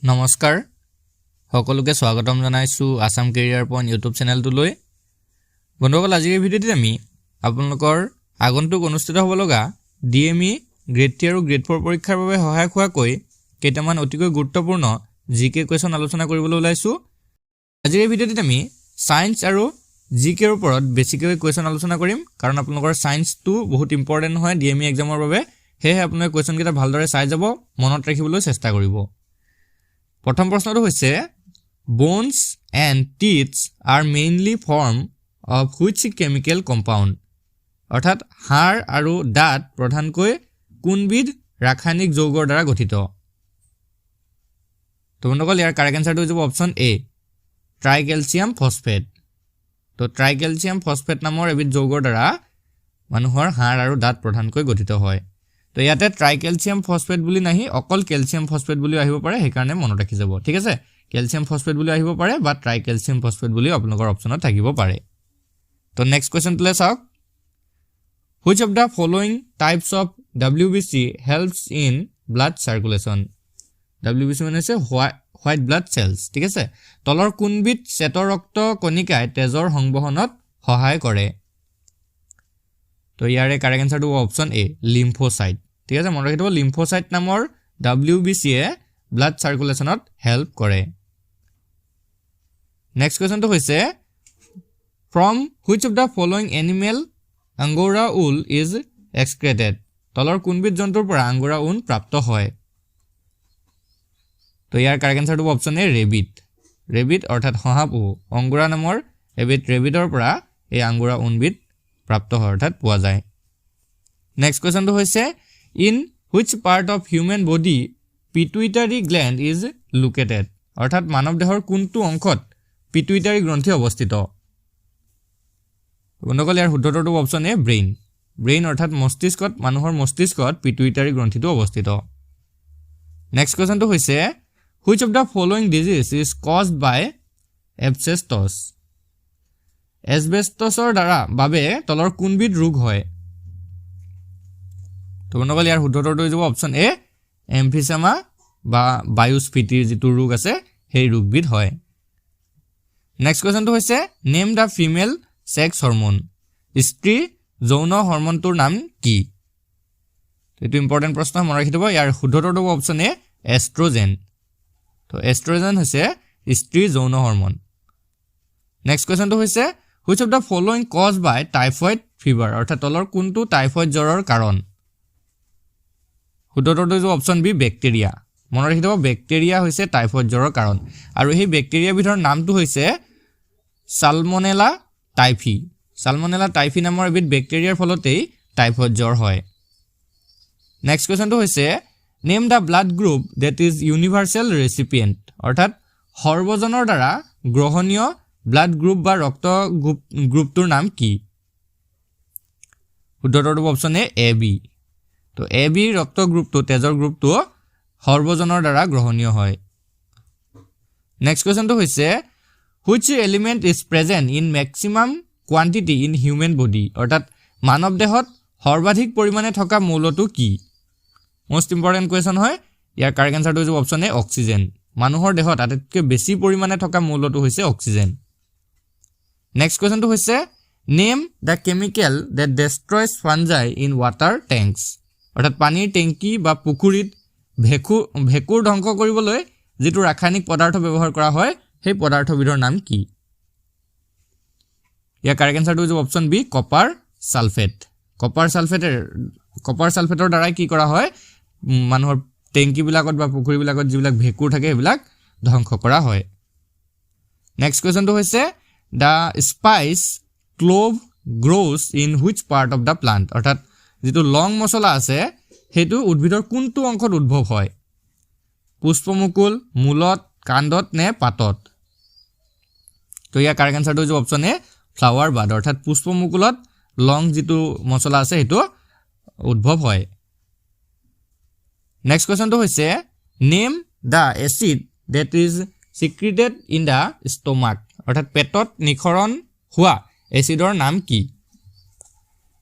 নমস্কাৰ সকলোকে স্বাগতম জনাইছো আসাম কেৰিয়াৰ পইণ্ট ইউটিউব চেনেলটোলৈ বন্ধুসকল আজিৰ ভিডিঅ'টিত আমি আপোনালোকৰ আগন্তুক অনুষ্ঠিত হ'ব লগা ডিএমই গ্ৰেড 3 আৰু গ্ৰেড 4 পৰীক্ষাৰ বাবে সহায়ক হোৱাকৈ কেইটামান অতিকৈ গুৰুত্বপূৰ্ণ জিকে কোৱেশ্যন আলোচনা কৰিবলৈ ওলাইছো আজিৰ ভিডিঅ'টিত আমি সায়েন্স আৰু জিকেৰ ওপৰত বেছিকৈ কোৱেশ্যন আলোচনা কৰিম কাৰণ আপোনালোকৰ সায়েন্সটো বহুত ইম্পৰ্টেন্ট হয় ডিএমই এক্সামৰ বাবে হেহে আপোনালোকে কোৱেশ্যন কেইটা ভালদৰে চাই যাব মনত ৰাখিবলৈ চেষ্টা কৰিব প্ৰথম প্ৰশ্নটো হৈছে bones and teeth are mainly formed of which chemical compound অৰ্থাৎ হাড় আৰু দাঁত প্ৰধানকৈ কোনবিধ ৰাসায়নিক যৌগৰ দ্বাৰা গঠিত তো বন্ধুসকল ইয়াৰ কাৰেক্ট আনসাৰটো হ'ব অপচন এ ট্ৰাইকেলছিয়াম ফসফেট তো ট্ৰাইকেলছিয়াম ফসফেট নামৰ এবিধ যৌগৰ দ্বাৰা মানুহৰ হাড় আৰু দাঁত প্ৰধানকৈ গঠিত হয় তো ইয়াতে ট্ৰাইকেলছিয়াম ফসফেট বুলি নাহি অকল ক্যালসিয়াম ফসফেট বুলি আহিব পাৰে হেকাৰণে মনত ৰাখি যাব ঠিক আছে ক্যালসিয়াম ফসফেট বুলি আহিব পাৰে বা ট্ৰাইকেলছিয়াম ফসফেট বুলি আপোনালোকৰ অপচনত থাকিব পাৰে তো নেক্সট কোৱেশ্যনটো চাওক which of the following types of WBC helps in blood circulation WBC মানে হৈছে white blood cells ঠিক আছে তলৰ কোনবিধ শ্বেত ৰক্ত কণিকাই তেজৰ সংবহনত সহায় কৰে তো ইয়াৰে কাৰেক্ট আনসাৰটো অপচন এ লিম্ফোসাইট ঠিক আছে মনত ৰাখিব লিম্ফোসাইট নামৰ WBC এ ব্লাড সাৰ্কুলেশনত হেল্প কৰে নেক্সট কোৱেশ্যনটো হৈছে from which of the following animal angora wool is excreted তলৰ কোনবিধ জন্তুৰ পৰা আংগোৰা উন প্ৰাপ্ত হয় তো ইয়াৰ কাৰেক্ট আনসাৰটো অপচন এ ৰেবিট অৰ্থাৎ হহাপহু অংগোৰা নামৰ এবিধ ৰেবিটৰ পৰা এই আংগোৰা উনবিধ প্ৰাপ্ত হয় অৰ্থাৎ পোৱা যায় নেক্সট কোৱেশ্যনটো হৈছে in which part of human body pituitary gland is located অৰ্থাৎ মানৱ দেহৰ কোনটো অংশত পিটুইটাৰী গ্ৰন্থি অৱস্থিত বন্ধুসকল ইয়াৰ শুদ্ধটো অপচন এ ব্ৰেইন অৰ্থাৎ মস্তিষ্কত মানুহৰ মস্তিষ্কত পিটুইটাৰী গ্ৰন্থিটো অৱস্থিত নেক্সট কোৱেশ্যনটো হৈছে which of the following disease is caused by asbestos asbestosৰ দ্বাৰা বাবে তলৰ কোনবিধ ৰোগ হয় তো বন্ধুসকল ইয়াৰ শুদ্ধটো হ'ব অপচন এ এমফিসেমা বা বায়ুস্ফীতিৰ যিটো ৰোগ আছে সেই ৰোগবিধ হয় নেক্সট কোৱেশ্যনটো হৈছে নেম দা ফিমেল সেক্স হৰমোন স্ত্ৰী যৌন হৰমোনটোৰ নাম কি এটো ইম্পৰ্টেন্ট প্ৰশ্ন মনত ৰাখিব ইয়াৰ শুদ্ধটো হ'ব অপচন এ এষ্ট্ৰোজেন তো এষ্ট্ৰোজেন হৈছে স্ত্ৰী যৌন হৰমোন নেক্সট কোৱেশ্যনটো হৈছে which of the following caused by typhoid fever অৰ্থাৎ তলৰ কোনটো টাইফয়েড জ্বৰৰ কাৰণ শুদ্ধটো হ'ব অপচন বি বেক্টেৰিয়া মনত ৰাখিব বেক্টেৰিয়া হৈছে টাইফয়েড জ্বৰৰ কাৰণ আৰু এই বেক্টেৰিয়া বিধৰ নামটো হৈছে সালমনেলা টাইফি নামৰ এবিধ বেক্টেৰিয়াৰ ফলতেই টাইফয়েড জ্বৰ হয় নেক্সট কোৱেশ্যনটো হৈছে name da blood group that is universal recipient অৰ্থাৎ সৰ্বজনৰ দ্বাৰা গ্ৰহণীয় ব্লাড গ্ৰুপ বা ৰক্ত গ্ৰুপটোৰ নাম কি শুদ্ধটো অপচন এ বি তো এ বি ৰক্ত গ্ৰুপটো তেজৰ গ্ৰুপটো সৰ্বজনৰ দ্বাৰা গ্ৰহণীয় হয় নেক্সট কোৱেশ্যনটো হৈছে which element is present in maximum quantity in human body অৰ্থাৎ মানৱ দেহত সৰ্বাধিক পৰিমাণে থকা মৌলটো কি মোস্ট ইম্পৰ্টেন্ট কোৱেশ্যন হয় ইয়াৰ কাৰেক্ট আনসাৰটো হ'ব অপচন এ অক্সিজেন মানুহৰ দেহত আটাইতকৈ বেছি পৰিমাণে থকা মৌলটো হৈছে অক্সিজেন নেক্সট কোৱেশ্যনটো হৈছে name the chemical that destroys fungi in water tanks অৰ্থাৎ পানীৰ টেংকি বা পুখুৰীত ভেকুৰ ধ্বংস কৰিবলৈ যেটো ৰাসায়নিক পদাৰ্থ ব্যৱহাৰ কৰা হয় সেই পদাৰ্থবিধৰ নাম কি ইয়াৰ কাৰেক্ট আনসাৰটো হ'ব অপচন বি কপাৰ সালফেটৰ দ্বাৰা কি কৰা হয় মানুহৰ টেংকি বিলাকত বা পুখুৰী বিলাকত যিবিলাক ভেকুৰ থাকে সেইবিলাক ধ্বংস কৰা হয় নেক্সট কোৱেশ্যনটো হৈছে the spice clove grows in which part of the plant অৰ্থাৎ যেটো লং মছলা আছে হেতু উদ্ভিদৰ কোনটো অংশত উদ্ভৱ হয় পুষ্পমুকুল মূলত কাণ্ডত নে পাতত তো ইয়াৰ কাৰেক্ট আনসাৰটো হ'ব অপচন এ ফ্লাৱাৰ বাড অৰ্থাৎ পুষ্পমুকুলত লং যেটো মছলা আছে হেতু উদ্ভৱ হয় নেক্সট কোৱেশ্যনটো হৈছে name the acid that is secreted in the stomach অৰ্থাৎ পেটত নিখৰণ হোৱা এসিডৰ নাম কি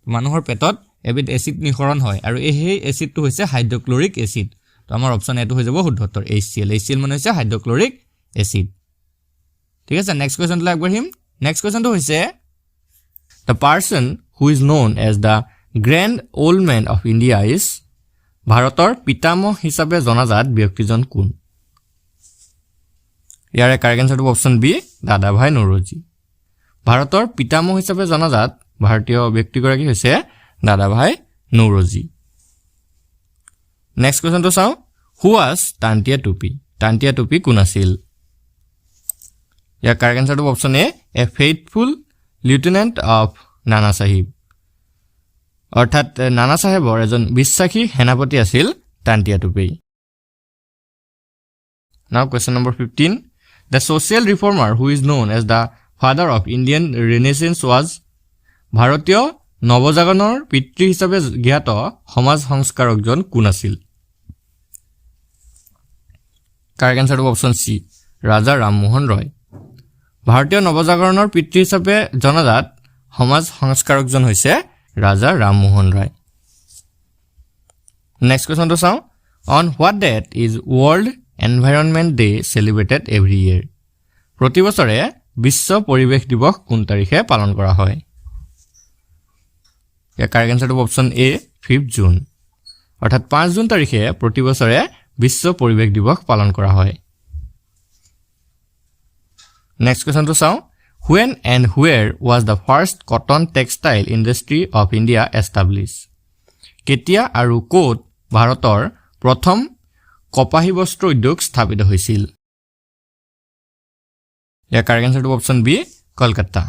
মানুহৰ পেটত এবিধ এসিড নিখৰণ হয় আৰু এই এসিডটো হৈছে হাইড্ৰক্লোৰিক এসিড তো আমাৰ অপচন এটো হৈ যাব শুদ্ধ উত্তৰ HCl HCl মানে হৈছে হাইড্ৰক্লৰিক এসিড ঠিক আছে নেক্সট কোৱেশ্চনটো আগবাঢ়িম নেক্সট কোৱেশ্চনটো হৈছে the person who is known as the grand old man of India is ভাৰতৰ পিতামহ হিচাপে জনাজাত ব্যক্তিজন কোন ইয়াৰে কাৰেক্ট আনসাৰটো অপচন বি দাদাভাই নৌৰোজী ভাৰতৰ পিতামহ হিচাপে জনাজাত ভাৰতীয় ব্যক্তিগৰাকী হৈছে দাদাভাই নৌৰোজী নেক্সট কোৱেশ্চনটো চাও who was তান্তিয়া টুপি কোন আছিল ইয়াৰ কাৰেক্ট আনসাৰটো option A faithful lieutenant of নানা সাহেব অৰ্থাৎ নানা সাহেবৰ এজন বিশ্বাসী সেনাপতি আছিল তান্তিয়া টুপি Now question number 15 the social reformer who is known as the father of Indian Renaissance was ভাৰতীয় নৱজাগৰণৰ পিতৃ হিচাপে জ্ঞাত সমাজ সংস্কাৰকজন কোন আছিল কাৰেক্ট আনসাৰটো অপচন সি ৰাজা ৰামমোহন ৰয় ভাৰতীয় নৱজাগৰণৰ পিতৃ হিচাপে জনাজাত সমাজ সংস্কাৰকজন হৈছে ৰাজা ৰামমোহন ৰায় নেক্সট কোৱেশ্চনটো চাও on what date is world environment day celebrated every year প্ৰতি বছৰে বিশ্ব পৰিৱেশ দিৱস কোন তাৰিখে পালন কৰা হয় ইয়াৰ কাৰেক্ট আনসাৰটো অপচন এ 5 জুন অৰ্থাৎ 5 জুন তাৰিখে প্ৰতি বছৰে বিশ্ব পৰিৱেশ দিৱস পালন কৰা হয় নেক্সট কোৱেশ্চনটো চাও when and where was the first cotton textile industry of India established কেতিয়া আৰু ক'ত ভাৰতৰ প্ৰথম কপাহী বস্ত্ৰ উদ্যোগ স্থাপিত হৈছিল ইয়াৰ কাৰেক্ট আনসাৰটো অপচন বি কলকাতা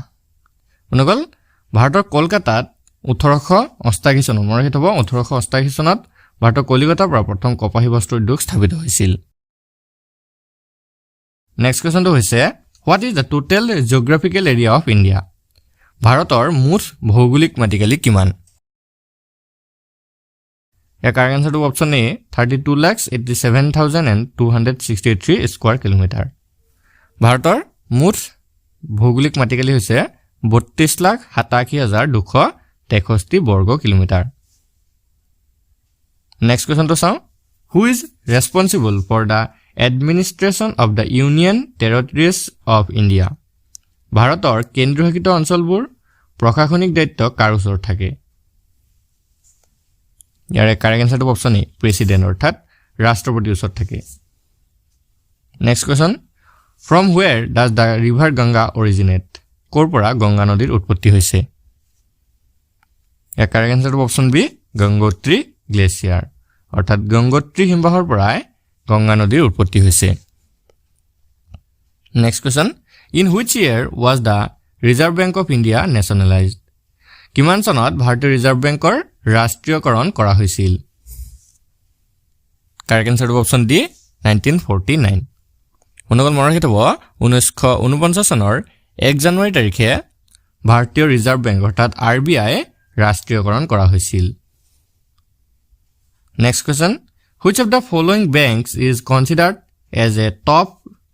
অনুগল ভাৰতৰ কলকাতাত 1888 চনত মনত ৰাখিব 1888 চনত ভাৰতৰ কলিকতাৰ পৰা প্ৰথম কপাহী বস্ত্ৰ উদ্যোগ স্থাপিত হৈছিল নেক্সট কোৱেশ্চনটো হৈছে what is the total geographical area of India ভাৰতৰ মুঠ ভৌগোলিক মাটিকালি কিমান ইয়াৰ কাৰেক্ট আনসাৰটো অপচন এ 32,87,263 স্কয়াৰ কিলোমিটাৰ ভাৰতৰ মুঠ ভৌগোলিক মাটিকালি হৈছে 32,87,263 বৰ্গ কিলোমিটাৰ নেক্সট কোৱেশ্চনটো চাও who is responsible for the administration of the Union Territories of India ভাৰতৰ কেন্দ্ৰীয়শাসিত অঞ্চলবোৰ প্ৰশাসনিক দায়িত্ব কাৰ ওচৰত থাকে ইয়াৰ কাৰেক্ট আনসাৰটো অপচন এ প্ৰেসিডেন্ট অৰ্থাৎ ৰাষ্ট্ৰপতিৰ ওচৰত থাকে next question from where does the river Ganga originate কৰ পৰা গংগা নদীৰ উৎপত্তি হৈছে ইয়াৰ কাৰেক্ট আনসাৰটো অপচন বি গংগোত্ৰী গ্লেচিয়াৰ অৰ্থাৎ গংগোত্ৰী হিমবাহৰ পৰা গংগা নদীৰ উৎপত্তি হৈছে next question in which year was the Reserve Bank of India nationalized কিমান চনত ভাৰতীয় ৰিজাৰ্ভ বেংকৰ ৰাষ্ট্ৰীয়কৰণ কৰা হৈছিল কাৰেক্ট আনসাৰটো অপচন ডি 1949 অনুগল মনত ৰাখিব 1949 চনৰ 1 জানুৱাৰী তাৰিখে ভাৰতীয় ৰিজাৰ্ভ বেংক অৰ্থাৎ RBI ৰাষ্ট্ৰীয়কৰণ কৰা হৈছিল next question which of the following banks is considered as a top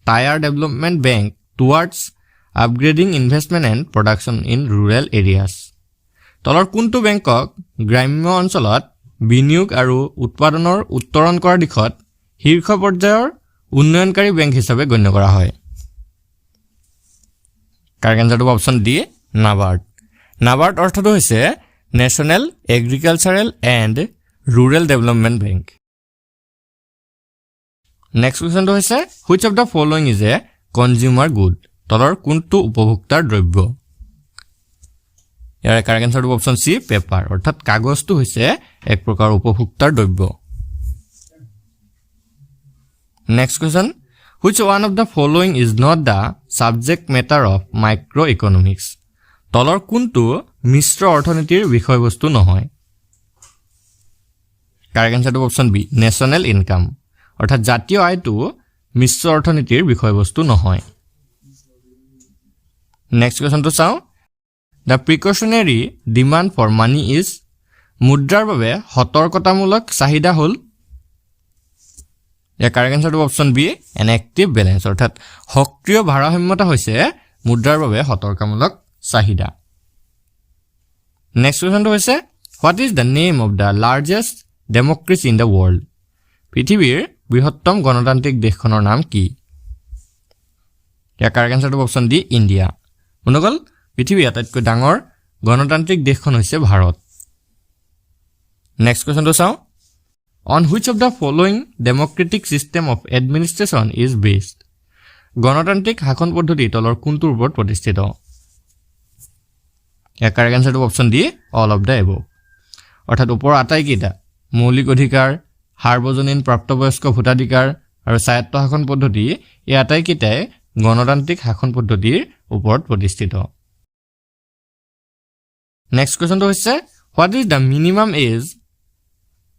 tier development bank towards upgrading investment and production in rural areas তলৰ কোনটো বেংকক গ্ৰাম্য অঞ্চলত বিনিয়োগ আৰু উৎপাদনৰ উত্তৰণ কৰাৰ দিশত শীৰ্ষ পৰ্যায়ৰ উন্নয়নকাৰী বেংক হিচাপে গণ্য কৰা হয় কাৰেক্ট আনসাৰটো অপচন ডি নাবাৰ্ড অৰ্থটো হৈছে national agricultural and rural development bank next কোৱেশ্চনটো হৈছে which of the following is a consumer good তলৰ কোনটো উপভোক্তাৰ দ্ৰব্য ইয়াৰ কাৰেক্ট আনসাৰটো অপচন সি পেপাৰ অৰ্থাৎ কাগজটো হৈছে এক প্ৰকাৰ উপভোক্তাৰ দ্ৰব্য next question which one of the following is not the subject matter of microeconomics তলৰ কোনটো মিশ্ৰ অৰ্থনীতিৰ বিষয়বস্তু নহয় কাৰেক্ট আনসাৰটো অপচন বি নেশ্যনেল ইনকাম অৰ্থাৎ জাতীয় আয়টো মিশ্ৰ অৰ্থনীতিৰ বিষয়বস্তু নহয় নেক্সট কোৱেশ্চনটো চাও the precautionary demand for money is মুদ্ৰাৰ বাবে সতৰ্কতামূলক চাহিদা হল ইয়াৰ কাৰেক্ট আনসাৰটো option B an active balance অৰ্থাৎ সক্ৰিয় ভাৰসাম্যতা হৈছে মুদ্ৰাৰ বাবে সতৰ্কতামূলক চাহিদা নেক্সট কোৱেশ্চনটো হৈছে what is the name of the largest democracy in the world পৃথিৱীৰ বৃহত্তম গণতান্ত্ৰিক দেশখনৰ নাম কি ইয়াৰ কাৰেক্ট আনসাৰটো অপচন ডি ইণ্ডিয়া বন্ধুসকল পৃথিৱীৰ আটাইতকৈ ডাঙৰ গণতান্ত্ৰিক দেশখন হৈছে ভাৰত নেক্সট কোৱেশ্চনটো চাওঁ On which of the following democratic system of administration is based? গণতান্ত্ৰিক শাসন পদ্ধতি তলৰ কোনটোৰ ওপৰত প্ৰতিষ্ঠিত? ইয়াৰ কাৰেক্ট আনসাৰটো option D all of the above অৰ্থাৎ ওপৰৰ আটাইকেইটা মৌলিক অধিকাৰ সাৰ্বজনীন প্ৰাপ্তবয়স্ক ভোটাধিকাৰ আৰু স্বায়ত্ত শাসন পদ্ধতি এই আটাইকেইটাই গণতান্ত্ৰিক শাসন পদ্ধতিৰ ওপৰত প্ৰতিষ্ঠিত নেক্সট কোৱেশ্চনটো হৈছে What is the minimum age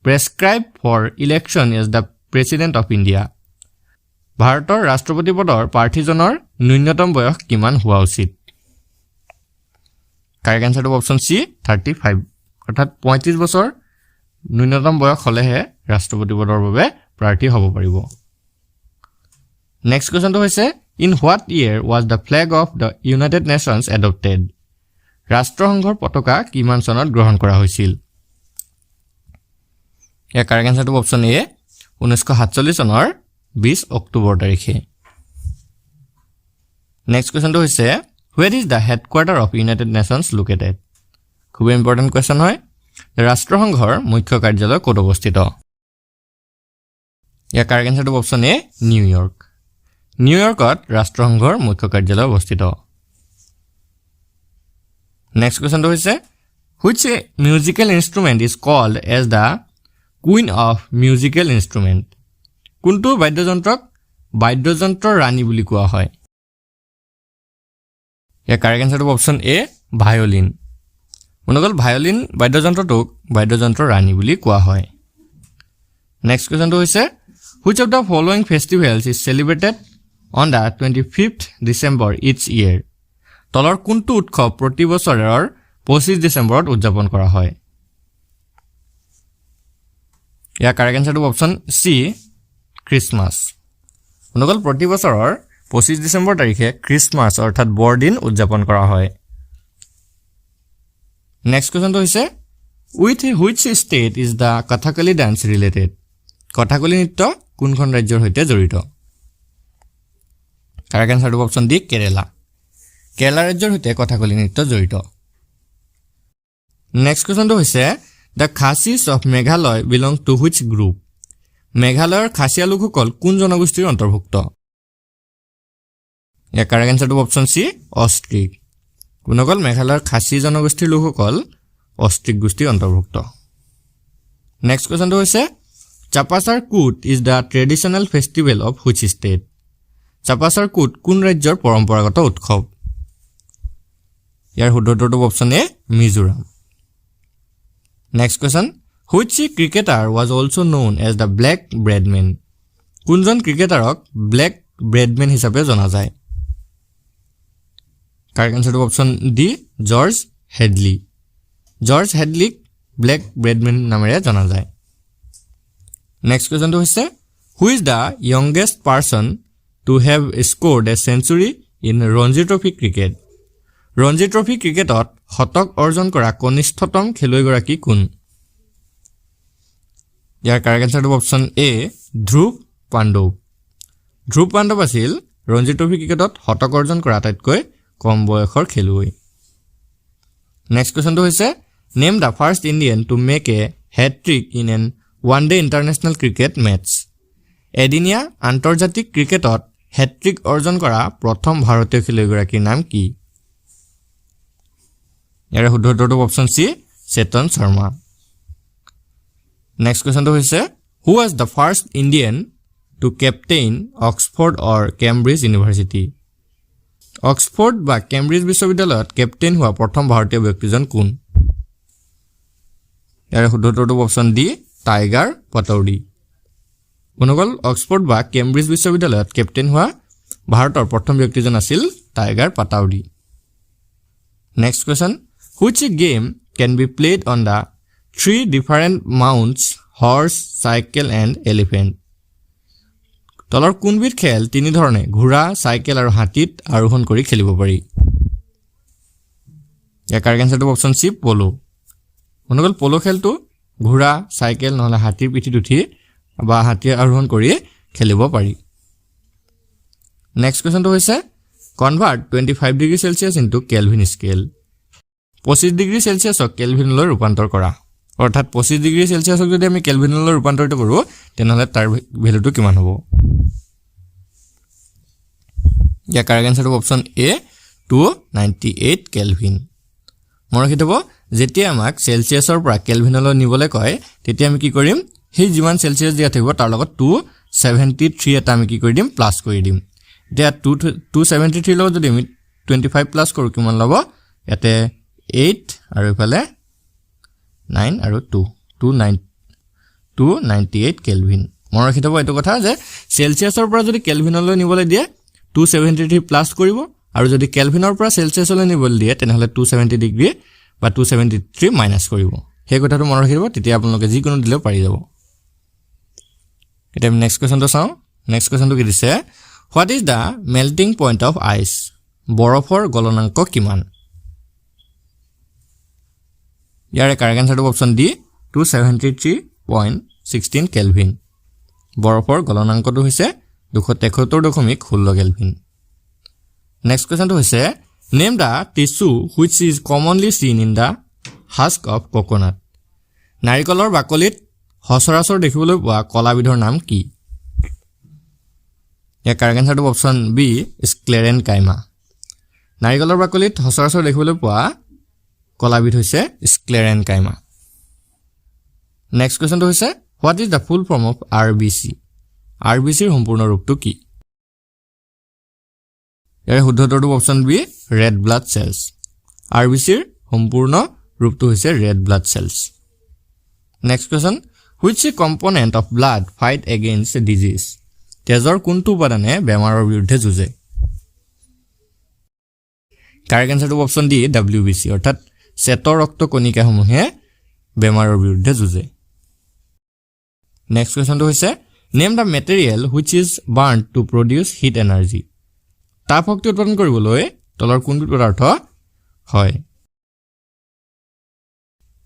prescribed for election as the President of India? ভাৰতৰ ৰাষ্ট্ৰপতি পদৰ প্ৰাৰ্থীজনৰ ন্যূনতম বয়স কিমান হোৱা উচিত? কাৰেক্ট আনসাৰটো অপচন সি 35 অৰ্থাৎ 35 বছৰ ন্যূনতম বয়স হলেহে ৰাষ্ট্ৰপতি পদৰ বাবে প্ৰাৰ্থী হ'ব পাৰিব নেক্সট কোৱেশ্চনটো হৈছে In what year was the flag of the United Nations adopted? ৰাষ্ট্ৰসংঘৰ পতাকা কিমান চনত গ্ৰহণ কৰা হৈছিল? ইয়াৰ কাৰেক্ট আনসাৰটো অপচন এ 1947 চনৰ 20 অক্টোবৰ তাৰিখে নেক্সট কোৱেশ্চনটো হৈছে Where is the headquarter of United Nations located? খুব ইম্পৰ্টেন্ট কোৱেশ্চন হয় ৰাষ্ট্ৰসংঘৰ মুখ্য কাৰ্যালয় ক'ত অৱস্থিত ইয়াৰ কাৰেক্ট আনসাৰটো অপচন এ নিউয়ৰ্ক নিউয়ৰ্কত ৰাষ্ট্ৰসংঘৰ মুখ্য কাৰ্যালয় অৱস্থিত নেক্সট কোৱেশ্চনটো হৈছে Which musical instrument is called as the Queen of Musical Instrument? কোনটো বাদ্যযন্ত্ৰক বাদ্যযন্ত্ৰৰ ৰাণী বুলি কোৱা হয় ইয়াৰ কাৰেক্ট আনসাৰটো অপচন এ ভায়োলিন বন্ধুসকল ভায়োলিন বাদ্যযন্ত্ৰটোক বাদ্যযন্ত্ৰৰ ৰাণী বুলি কোৱা হয় নেক্সট কোৱেশ্চনটো হৈছে Which of the following festivals is celebrated on the 25th December each year? তলৰ কোনটো উৎসৱ প্ৰতি বছৰৰ 25 ডিসেম্বৰত উদযাপন কৰা হয় ইয়াৰ কাৰেক্ট আনসাৰটো অপচন সি ক্ৰিসমাস বন্ধুসকল প্ৰতি বছৰৰ 25 ডিসেম্বৰ তাৰিখে ক্ৰিসমাস অৰ্থাৎ বৰদিন উদযাপন কৰা হয় নেক্সট কোৱেশ্চনটো হৈছে With which state is the Kathakali dance related? Kathakali নৃত্য কোনখন ৰাজ্যৰ সৈতে জড়িত কাৰেক্ট আনসাৰটো অপচন ডি কেৰালা কেৰালা ৰাজ্যৰ সৈতে কথাকলি নৃত্য জড়িত নেক্সট কোৱেশ্চনটো হৈছে The Khasis of Meghalaya belong to which group? মেঘালয়ৰ খাসিয়া লোকসকল কোন জনগোষ্ঠীৰ অন্তৰ্ভুক্ত ইয়াৰ কাৰেক্ট আনসাৰটো অপচন সি অষ্ট্ৰিক কোনসকল মেঘালয়ৰ খাসী জনগোষ্ঠীৰ লোকসকল অষ্ট্ৰিক গোষ্ঠীৰ অন্তৰ্ভুক্ত নেক্সট কোৱেশ্চনটো হৈছে Chapasar Koot is the traditional festival of which state? Chapasar Koot কোন ৰাজ্যৰ পৰম্পৰাগত উৎসৱ ইয়াৰ শুদ্ধটো option A Mizoram next question Which cricketer was also known as the Black Breadman? কোনজন ক্ৰিকেটাৰক ব্লেক ব্ৰেডমেন হিচাপে জনা যায় কাৰেক্ট আনসাৰটো option D George Headley George হেডলিক ব্লেক ব্ৰেডমেন নামেৰে জনা যায় নেক্সট কোৱেশ্চনটো হৈছে Who is the youngest person to have scored a century in Ranji Trophy cricket? Ranji Trophy ক্ৰিকেটত শতক অৰ্জন কৰা কনিষ্ঠতম খেলুৱৈগৰাকী কোন ইয়াৰ কাৰেক্ট আনসাৰটো অপচন এ ধ্ৰুৱ পাণ্ডৱ আছিল ৰঞ্জি ট্ৰফি ক্ৰিকেটত শতক অৰ্জন কৰা আটাইতকৈ কম বয়সৰ খেলুৱৈ নেক্সট কোৱেশ্চনটো হৈছে name the first Indian to make a hat trick in an one day international cricket match এদিনীয়া আন্তৰ্জাতিক ক্ৰিকেটত হেড-ট্ৰিক অৰ্জন কৰা প্ৰথম ভাৰতীয় খেলুৱৈগৰাকীৰ নাম কি ইয়াৰ শুদ্ধটো অপচন সি চেতন শৰ্মা নেক্সট কোৱেশ্চনটো হৈছে Who was the first Indian to captain Oxford or Cambridge University? Oxford বা কেম্ব্ৰিজ বিশ্ববিদ্যালয়ত কেপ্টেইন হোৱা প্ৰথম ভাৰতীয় ব্যক্তিজন কোন ইয়াৰ শুদ্ধটো অপচন ডি টাইগাৰ পাটৌডি বন্ধুসকল অক্সফোৰ্ড বা কেম্ব্ৰিজ বিশ্ববিদ্যালয়ত কেপ্টেইন হোৱা ভাৰতৰ প্ৰথম ব্যক্তিজন আছিল tiger Pataudi next question Which game can be played on the three different mounts horse, cycle and elephant? তলৰ কোনবিধ খেল তিনি ধৰণে ঘোঁৰা সাইকেল আৰু হাতীত আৰোহণ কৰি খেলিব পাৰি ইয়াৰ কাৰেক্ট আনসাৰটো অপচন সি পলো বন্ধুসকল পলো খেলটো ঘোঁৰা সাইকেল নহলে হাতীৰ পিঠিত উঠি বা হাতী আৰোহণ কৰি খেলিব পাৰি নেক্সট কোৱেশ্চনটো হৈছে convert 25 degree Celsius into Kelvin scale 25 degree সেলসিয়াসক কেলভিনলৈ ৰূপান্তৰ কৰা অৰ্থাৎ 25 ডিগ্ৰী সেলসিয়াসক যদি আমি কেলভিনলৈ ৰূপান্তৰিত কৰো তেনেহলে তাৰ ভ্যালুটো কিমান হ'ব ইয়াৰ কাৰেক্ট আনসাৰ হ'ব অপচন এ 298 কেলভিন মনত ৰাখিব যেতিয়া আমাক সেলসিয়াসৰ পৰা কেলভিনলৈ নিবলৈ কয় তেতিয়া আমি কি কৰিম সেই যিমান সেলসিয়াস দিয়া থাকিব তাৰ লগত 273 এটা আমি কি কৰি দিম প্লাস কৰি দিম এতিয়া 273 লগত যদি আমি 25 প্লাস কৰো কিমান ল'ব ইয়াতে 8 আৰু ইফালে 9 আৰু 298 কেলভিন মনত ৰাখিব এইটো কথা যে সেলসিয়াসৰ পৰা যদি কেলভিনলৈ নিবলৈ দিয়ে 273 প্লাস কৰিব আৰু যদি কেলভিনৰ পৰা সেলসিয়াসলৈ নিবলৈ দিয়ে তেনেহলে 270 ডিগ্ৰী বা 273 মাইনাস কৰিব সেই কথাটো মনত ৰাখিব তেতিয়া আপোনালোকে যি কোনো দিলেও পাৰি যাব এতিয়া নেক্সট কোৱেশ্চনটো চাও নেক্সট কোৱেশ্চনটো কি দিছে what is the melting point of ice বৰফৰ গলনাংক কিমান ইয়াৰে কাৰেক্ট আনসাৰটো অপচন ডি 273.16 কেলভিন বৰফৰ গলনাংকটো হৈছে 273.16 কেলভিন নেক্সট কোৱেশ্চনটো হৈছে name the tissue which is commonly seen in the husk of coconut নাৰিকলৰ বাকলিত সচৰাচৰ দেখিবলৈ পোৱা কলাবিধৰ নাম কি ইয়াৰ কাৰেক্ট আনসাৰটো অপচন বি স্ক্লেৰেনকাইমা নাৰিকলৰ বাকলিত সচৰাচৰ দেখিবলৈ পোৱা কলাবিধ হৈছে স্ক্লেৰেনকাইমা নেক্সট কোৱেশ্চনটো হৈছে what is the full form of RBC আৰবিসিৰ সম্পূৰ্ণ ৰূপটো কি ইয়াৰ শুদ্ধ উত্তৰটো option B red blood cells আৰবিসিৰ সম্পূৰ্ণ ৰূপটো হৈছে red blood cells next question which component of blood fight against disease তেজৰ কোনটো উপাদানে বেমাৰৰ বিৰুদ্ধে যুঁজে কাৰেক্ট আনসাৰটো অপচন ডি WBC অৰ্থাৎ শ্বেত ৰক্ত কণিকাসমূহে বেমাৰৰ বিৰুদ্ধে যুঁজে নেক্সট কোৱেশ্চনটো হৈছে name the material which is burned to produce heat energy তাপ শক্তি উৎপাদন কৰিবলৈ তলৰ কোনটো পদাৰ্থ হয়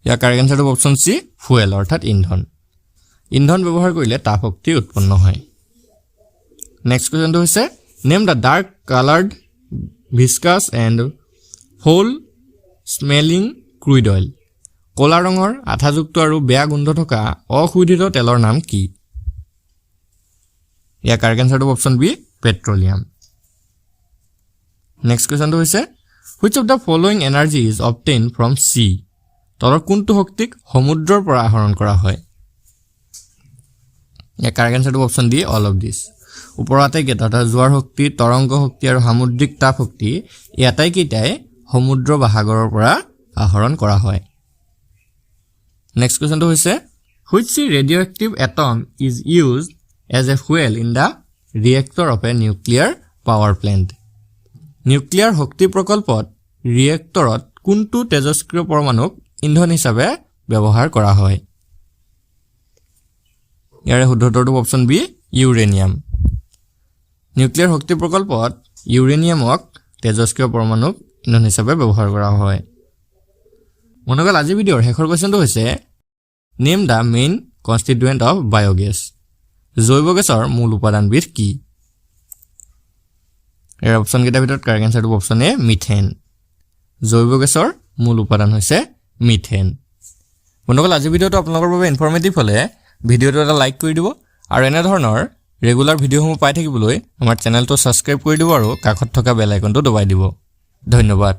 ইয়াৰ কাৰেক্ট আনসাৰটো অপচন সি ফুয়েল অৰ্থাৎ ইন্ধন ইন্ধন ব্যৱহাৰ কৰিলে তাপ শক্তি উৎপন্ন হয় নেক্সট কোৱেশ্চনটো হৈছে name the dark coloured viscous and foul smelling crude oil কলা ৰঙৰ আঠাযুক্ত আৰু বেয়া গোন্ধ থকা অশোধিত তেলৰ নাম কি ইয়াৰ কাৰেক্ট আনসাৰটো অপচন বি পেট্ৰলিয়াম নেক্সট কোৱেশ্চনটো হৈছে which of the following energy is obtained from sea তলৰ কোনটো শক্তিক সমুদ্ৰৰ পৰা আহৰণ কৰা হয় ইয়াৰ কাৰেক্ট আনসাৰটো option D all of this ওপৰতে কেইটা জোৱাৰ শক্তি তৰংগ শক্তি আৰু সামুদ্ৰিক তাপ শক্তি এটাই কেইটাই সমুদ্ৰ বা সাগৰৰ পৰা আহৰণ কৰা হয় নেক্সট কোৱেশ্চনটো হৈছে which radioactive atom is used as a fuel in the reactor of a nuclear power plant nuclear শক্তি প্ৰকল্পত ৰিয়েক্টৰত কোনটো তেজস্ক্ৰিয় পৰমাণুক ইন্ধন হিচাপে ব্যৱহাৰ কৰা হয় ইয়াৰে শুদ্ধ উত্তৰটো অপচন বি ইউৰেনিয়াম নিউক্লিয়াৰ শক্তি প্ৰকল্পত ইউৰেনিয়ামক তেজস্ক্ৰিয় পৰমাণুক ইন্ধন হিচাপে ব্যৱহাৰ কৰা হয় মনোগল আজি ভিডিঅ'ৰ শেষৰ কোৱেশ্চনটো হৈছে name the main constituent of biogas জৈৱ গেছৰ মূল উপাদানবিধ কি এৰ অপচন কেইটাৰ ভিতৰত কাৰেক্ট আনসাৰটো অপচন এ মিথেন জৈৱ গেছৰ মূল উপাদান হৈছে মিথেন বন্ধুসকল আজি ভিডিঅ'টো আপোনালোকৰ বাবে ইনফৰমেটিভ হলে ভিডিঅ'টো এটা লাইক কৰি দিব আৰু এনে ধৰণৰ ৰেগুলাৰ ভিডিঅ'সমূহ পাই থাকিবলৈ আমাৰ চেনেলটো সাবস্ক্ৰাইব কৰি দিব আৰু কাষত থকা বেল আইকনটো দবাই দিব ধন্যবাদ